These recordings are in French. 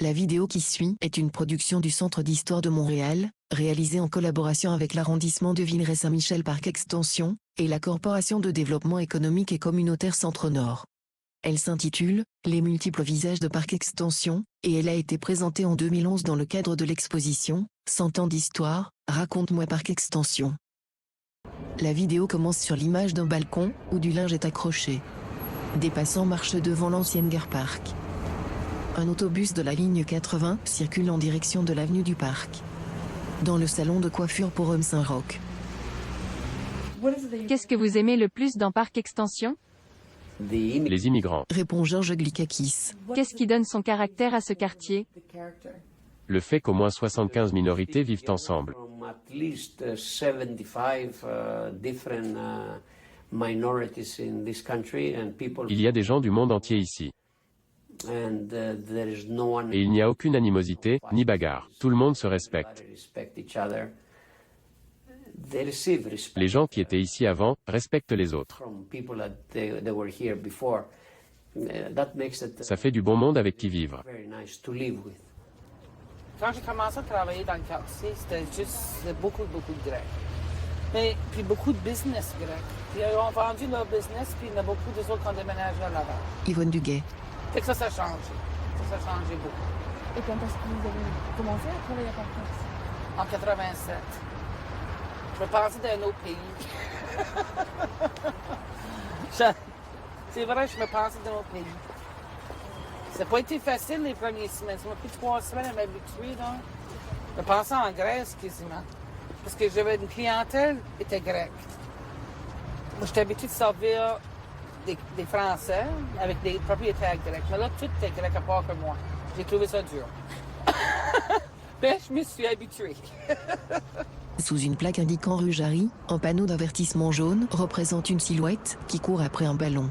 La vidéo qui suit est une production du Centre d'Histoire de Montréal, réalisée en collaboration avec l'arrondissement de Villeray-Saint-Michel Parc Extension, et la Corporation de développement économique et communautaire Centre-Nord. Elle s'intitule « Les multiples visages de Parc Extension » et elle a été présentée en 2011 dans le cadre de l'exposition « 100 ans d'histoire, raconte-moi Parc Extension ». La vidéo commence sur l'image d'un balcon, où du linge est accroché. Des passants marchent devant l'ancienne gare Parc. Un autobus de la ligne 80 circule en direction de l'avenue du Parc. Dans le salon de coiffure pour hommes Saint-Roch. Qu'est-ce que vous aimez le plus dans Parc Extension? Les immigrants. Répond Georges Glikakis. Qu'est-ce qui donne son caractère à ce quartier? Le fait qu'au moins 75 minorités vivent ensemble. Il y a des gens du monde entier ici. Et il n'y a aucune animosité, ni bagarre. Tout le monde se respecte. Les gens qui étaient ici avant respectent les autres. Ça fait du bon monde avec qui vivre. Quand j'ai commencé à travailler dans le quartier, c'était juste beaucoup de Grecs. Mais puis beaucoup de business grecs. Puis ils ont vendu leur business, puis il y en a beaucoup d'autres qui ont déménagé à Laval. Yvonne Duguay. Fait que ça a changé. Ça a changé beaucoup. Et quand est-ce que vous avez commencé à travailler à Parc Extension? En 87. Je me pensais d'un autre pays. C'est vrai, je me pensais d'un autre pays. Ça n'a pas été facile les premières semaines. Ça m'a pris 3 semaines à m'habituer. Je pensais en Grèce quasiment. Parce que j'avais une clientèle qui était grecque. Moi, j'étais habitué de servir des Français avec des propriétaires grecs. Mais là, tout était grec à part que moi. J'ai trouvé ça dur. Mais je me suis habitué. Sous une plaque indiquant rue Jarry, un panneau d'avertissement jaune représente une silhouette qui court après un ballon.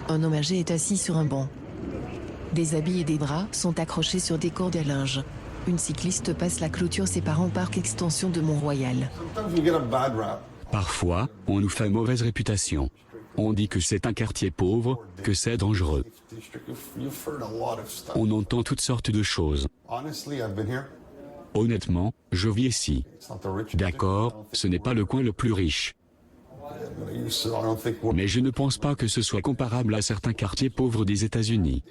Un homme âgé est assis sur un banc. Des habits et des draps sont accrochés sur des cordes à linge. Une cycliste passe la clôture séparant Parc Extension de Mont-Royal. Parfois, on nous fait mauvaise réputation. On dit que c'est un quartier pauvre, que c'est dangereux. On entend toutes sortes de choses. Honnêtement, je vis ici. D'accord, ce n'est pas le coin le plus riche. Mais je ne pense pas que ce soit comparable à certains quartiers pauvres des États-Unis.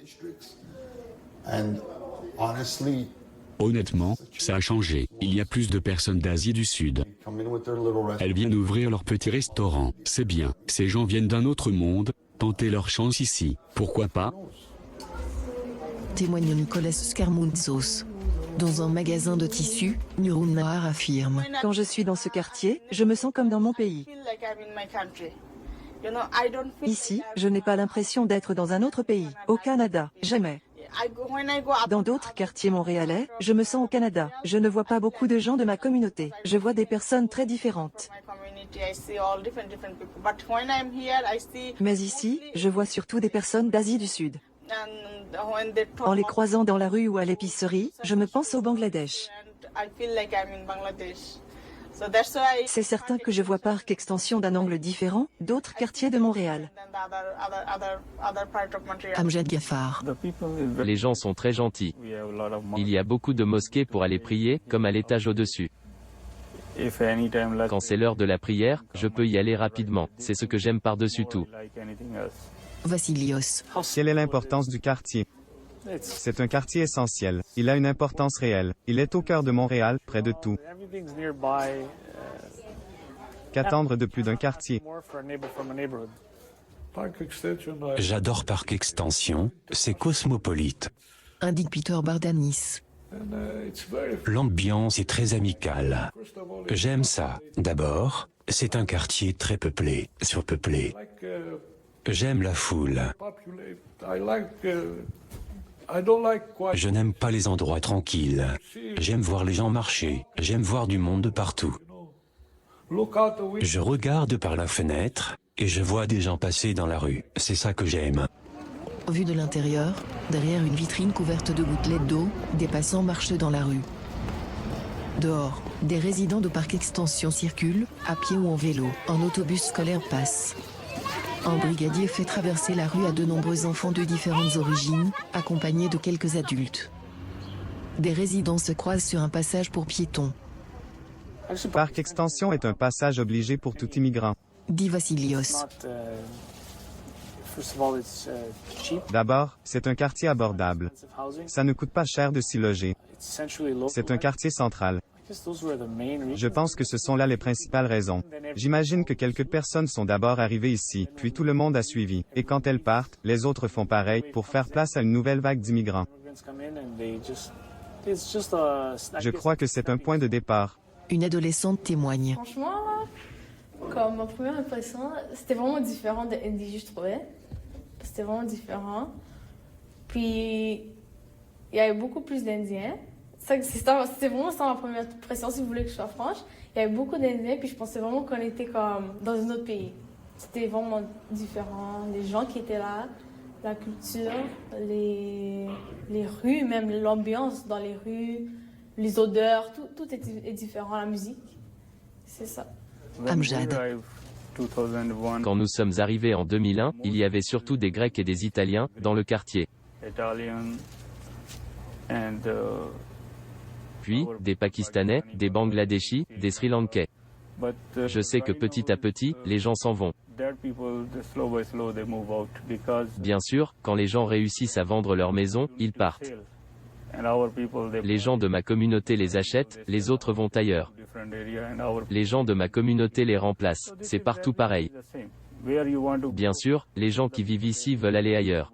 Honnêtement, ça a changé. Il y a plus de personnes d'Asie du Sud. Elles viennent ouvrir leur petit restaurant. C'est bien. Ces gens viennent d'un autre monde, tenter leur chance ici. Pourquoi pas? Témoigne Nicolas Scarmountzos. Dans un magasin de tissus, Nurun Nahar affirme. Quand je suis dans ce quartier, je me sens comme dans mon pays. Ici, je n'ai pas l'impression d'être dans un autre pays. Au Canada, jamais. Dans d'autres quartiers montréalais, je me sens au Canada. Je ne vois pas beaucoup de gens de ma communauté. Je vois des personnes très différentes. Mais ici, je vois surtout des personnes d'Asie du Sud. En les croisant dans la rue ou à l'épicerie, je me pense au Bangladesh. C'est certain que je vois Parc Extension d'un angle différent d'autres quartiers de Montréal. Amjad Gaffar. Les gens sont très gentils. Il y a beaucoup de mosquées pour aller prier, comme à l'étage au-dessus. Quand c'est l'heure de la prière, je peux y aller rapidement. C'est ce que j'aime par-dessus tout. Vassilios. Quelle est l'importance du quartier? C'est un quartier essentiel. Il a une importance réelle. Il est au cœur de Montréal, près de tout. Qu'attendre de plus d'un quartier? J'adore Parc Extension, c'est cosmopolite. Indique Peter Bardanis. L'ambiance est très amicale. J'aime ça. D'abord, c'est un quartier très peuplé, surpeuplé. J'aime la foule. Je n'aime pas les endroits tranquilles. J'aime voir les gens marcher. J'aime voir du monde de partout. Je regarde par la fenêtre et je vois des gens passer dans la rue. C'est ça que j'aime. Vue de l'intérieur, derrière une vitrine couverte de gouttelettes d'eau, des passants marchent dans la rue. Dehors, des résidents de Parc Extension circulent, à pied ou en vélo. Un autobus scolaire passe. Un brigadier fait traverser la rue à de nombreux enfants de différentes origines, accompagnés de quelques adultes. Des résidents se croisent sur un passage pour piétons. Parc Extension est un passage obligé pour tout immigrant. Dit Vassilios. D'abord, c'est un quartier abordable. Ça ne coûte pas cher de s'y loger. C'est un quartier central. Je pense que ce sont là les principales raisons. J'imagine que quelques personnes sont d'abord arrivées ici, puis tout le monde a suivi. Et quand elles partent, les autres font pareil pour faire place à une nouvelle vague d'immigrants. Je crois que c'est un point de départ. Une adolescente témoigne. Franchement, comme ma première impression, c'était vraiment différent de NDJ, je trouvais. C'était vraiment différent. Puis, il y avait beaucoup plus d'Indiens. C'était vraiment ça ma première impression, si vous voulez que je sois franche. Il y avait beaucoup d'Indiens, puis je pensais vraiment qu'on était comme dans un autre pays. C'était vraiment différent. Les gens qui étaient là, la culture, les rues, même l'ambiance dans les rues, les odeurs, tout est différent, la musique. C'est ça. Amjad. Quand nous sommes arrivés en 2001, il y avait surtout des Grecs et des Italiens dans le quartier. Puis, des Pakistanais, des Bangladeshis, des Sri Lankais. Je sais que petit à petit, les gens s'en vont. Bien sûr, quand les gens réussissent à vendre leur maison, ils partent. Les gens de ma communauté les achètent, les autres vont ailleurs. Les gens de ma communauté les remplacent. C'est partout pareil. Bien sûr, les gens qui vivent ici veulent aller ailleurs.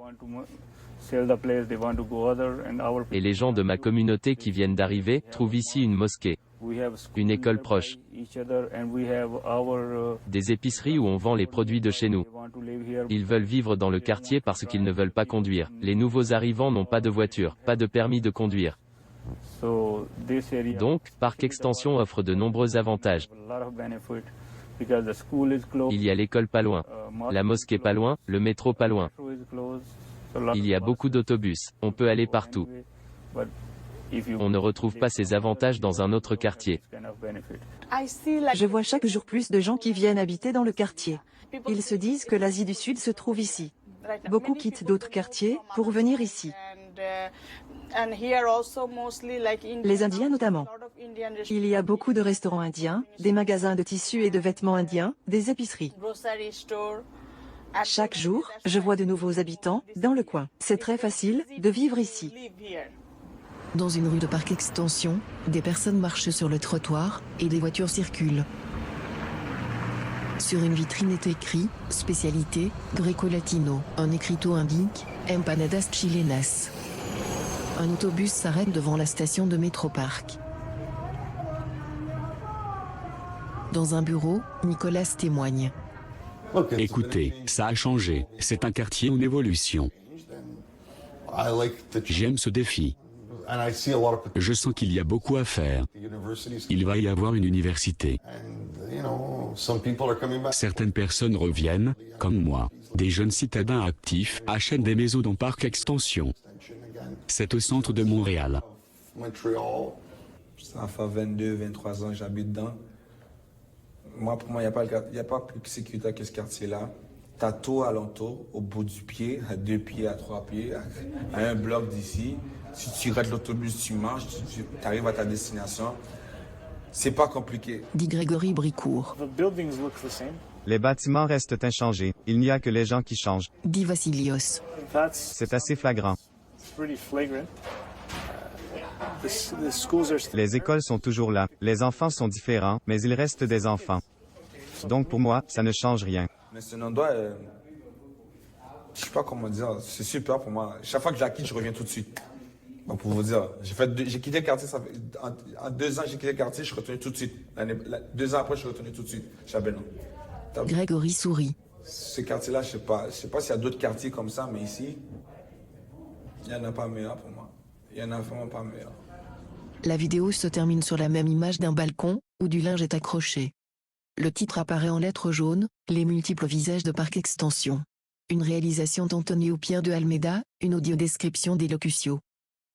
Et les gens de ma communauté qui viennent d'arriver trouvent ici une mosquée, une école proche, des épiceries où on vend les produits de chez nous. Ils veulent vivre dans le quartier parce qu'ils ne veulent pas conduire. Les nouveaux arrivants n'ont pas de voiture, pas de permis de conduire. Donc, Parc Extension offre de nombreux avantages. Il y a l'école pas loin, la mosquée pas loin, le métro pas loin. Il y a beaucoup d'autobus, on peut aller partout. On ne retrouve pas ces avantages dans un autre quartier. Je vois chaque jour plus de gens qui viennent habiter dans le quartier. Ils se disent que l'Asie du Sud se trouve ici. Beaucoup quittent d'autres quartiers pour venir ici. Les Indiens notamment. Il y a beaucoup de restaurants indiens, des magasins de tissus et de vêtements indiens, des épiceries. Chaque jour, je vois de nouveaux habitants dans le coin. C'est très facile de vivre ici. Dans une rue de Parc Extension, des personnes marchent sur le trottoir et des voitures circulent. Sur une vitrine est écrit « Spécialité, Greco-Latino ». Un écriteau indique « Empanadas chilenas ». Un autobus s'arrête devant la station de métro Parc. Dans un bureau, Nicolas témoigne. Écoutez, ça a changé. C'est un quartier en évolution. J'aime ce défi. Je sens qu'il y a beaucoup à faire. Il va y avoir une université. Certaines personnes reviennent, comme moi. Des jeunes citadins actifs achètent des maisons dans Parc Extension. C'est au centre de Montréal. Ça fait 22, 23 ans que j'habite dedans. Moi, pour moi, il n'y a pas plus sécuritaire que ce quartier-là. T'as tout alentour, au bout du pied, à 2 pieds, à 3 pieds, à un bloc d'ici. Si tu rates l'autobus, tu marches, tu arrives à ta destination. C'est pas compliqué. Dit Grégory Bricourt. Les bâtiments restent inchangés. Il n'y a que les gens qui changent. Dit Vassilios. C'est assez flagrant. Les écoles sont toujours là. Les enfants sont différents, mais ils restent des enfants. Donc pour moi, ça ne change rien. Mais c'est un endroit, je sais pas comment dire, c'est super pour moi. Chaque fois que je la quitte, je reviens tout de suite. Donc pour vous dire, j'ai quitté le quartier, en 2 ans, j'ai quitté le quartier, je suis retourné tout de suite. 2 ans après, je suis retourné tout de suite, chez Abénon. Grégory sourit. Ce quartier-là, je sais pas s'il y a d'autres quartiers comme ça, mais ici, il n'y en a pas meilleur pour moi. Il n'y en a vraiment pas meilleur. La vidéo se termine sur la même image d'un balcon, où du linge est accroché. Le titre apparaît en lettres jaunes, les multiples visages de Parc Extension. Une réalisation d'Antonio Pierre de Almeida, une audiodescription d'Elocucio.